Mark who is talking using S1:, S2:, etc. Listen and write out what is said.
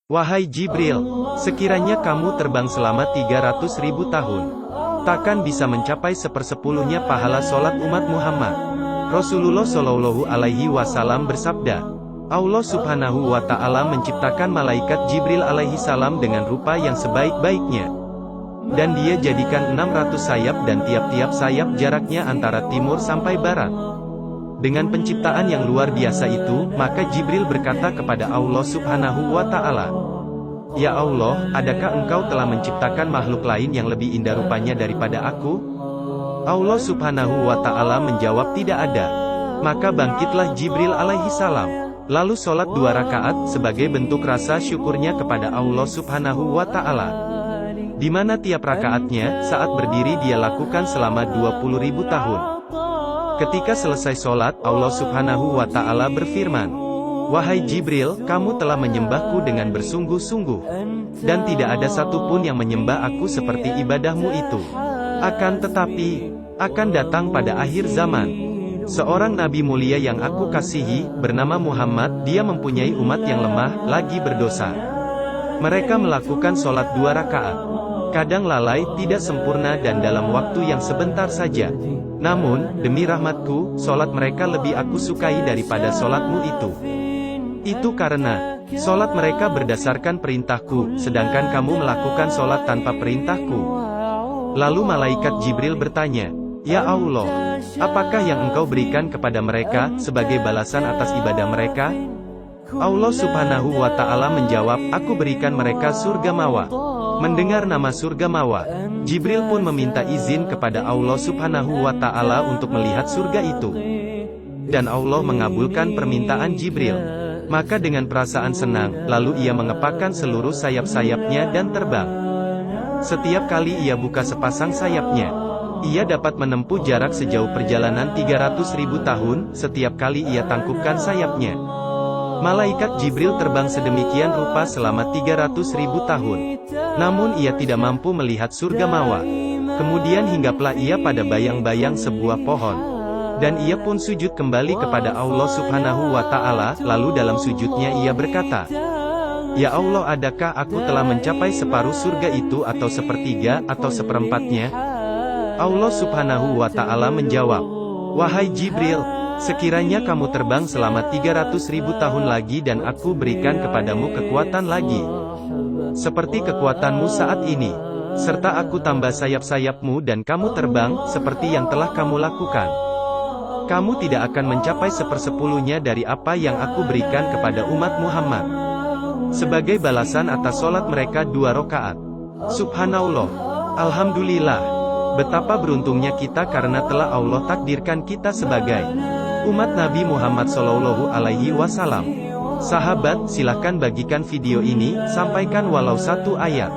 S1: Wahai Jibril, sekiranya kamu terbang selama 300.000 tahun, takkan bisa mencapai sepersepuluhnya pahala sholat umat Muhammad. Rasulullah Shallallahu Alaihi Wasallam bersabda, Allah Subhanahu wa Ta'ala menciptakan malaikat Jibril alaihi salam dengan rupa yang sebaik-baiknya. Dan dia jadikan 600 sayap dan tiap-tiap sayap jaraknya antara timur sampai barat. Dengan penciptaan yang luar biasa itu, maka Jibril berkata kepada Allah Subhanahu wa Ta'ala, Ya Allah, adakah engkau telah menciptakan makhluk lain yang lebih indah rupanya daripada aku? Allah Subhanahu wa Ta'ala menjawab, tidak ada. Maka bangkitlah Jibril alaihi salam, lalu sholat 2 rakaat, sebagai bentuk rasa syukurnya kepada Allah Subhanahu wa Ta'ala. Di mana tiap rakaatnya, saat berdiri dia lakukan selama 20.000 tahun. Ketika selesai sholat, Allah Subhanahu wa Ta'ala berfirman, Wahai Jibril, kamu telah menyembahku dengan bersungguh-sungguh, dan tidak ada satupun yang menyembah aku seperti ibadahmu itu. Akan tetapi, akan datang pada akhir zaman, seorang nabi mulia yang aku kasihi, bernama Muhammad, dia mempunyai umat yang lemah, lagi berdosa. Mereka melakukan sholat 2 rakaat. Kadang lalai, tidak sempurna dan dalam waktu yang sebentar saja. Namun, demi rahmatku, sholat mereka lebih aku sukai daripada sholatmu itu. Itu karena, sholat mereka berdasarkan perintahku, sedangkan kamu melakukan sholat tanpa perintahku. Lalu malaikat Jibril bertanya, Ya Allah, apakah yang engkau berikan kepada mereka, sebagai balasan atas ibadah mereka? Allah Subhanahu wa Ta'ala menjawab, aku berikan mereka surga mawa. Mendengar nama surga mawa, Jibril pun meminta izin kepada Allah Subhanahu wa Ta'ala untuk melihat surga itu. Dan Allah mengabulkan permintaan Jibril. Maka dengan perasaan senang, lalu ia mengepakkan seluruh sayap-sayapnya dan terbang. Setiap kali ia buka sepasang sayapnya, ia dapat menempuh jarak sejauh perjalanan 300.000 tahun, setiap kali ia tangkupkan sayapnya. Malaikat Jibril terbang sedemikian rupa selama 300.000 tahun. Namun ia tidak mampu melihat surga mawa. Kemudian hinggaplah ia pada bayang-bayang sebuah pohon. Dan ia pun sujud kembali kepada Allah Subhanahu wa Ta'ala, lalu dalam sujudnya ia berkata, Ya Allah, adakah aku telah mencapai separuh surga itu atau sepertiga atau seperempatnya? Allah Subhanahu wa Ta'ala menjawab, Wahai Jibril, sekiranya kamu terbang selama 300.000 tahun lagi dan aku berikan kepadamu kekuatan lagi, seperti kekuatanmu saat ini, serta aku tambah sayap-sayapmu dan kamu terbang, seperti yang telah kamu lakukan, kamu tidak akan mencapai sepersepuluhnya dari apa yang aku berikan kepada umat Muhammad, sebagai balasan atas sholat mereka 2 rakaat. Subhanallah, Alhamdulillah, betapa beruntungnya kita karena telah Allah takdirkan kita sebagai umat Nabi Muhammad Shallallahu Alaihi Wasallam. Sahabat, silakan bagikan video ini, sampaikan walau 1 ayat.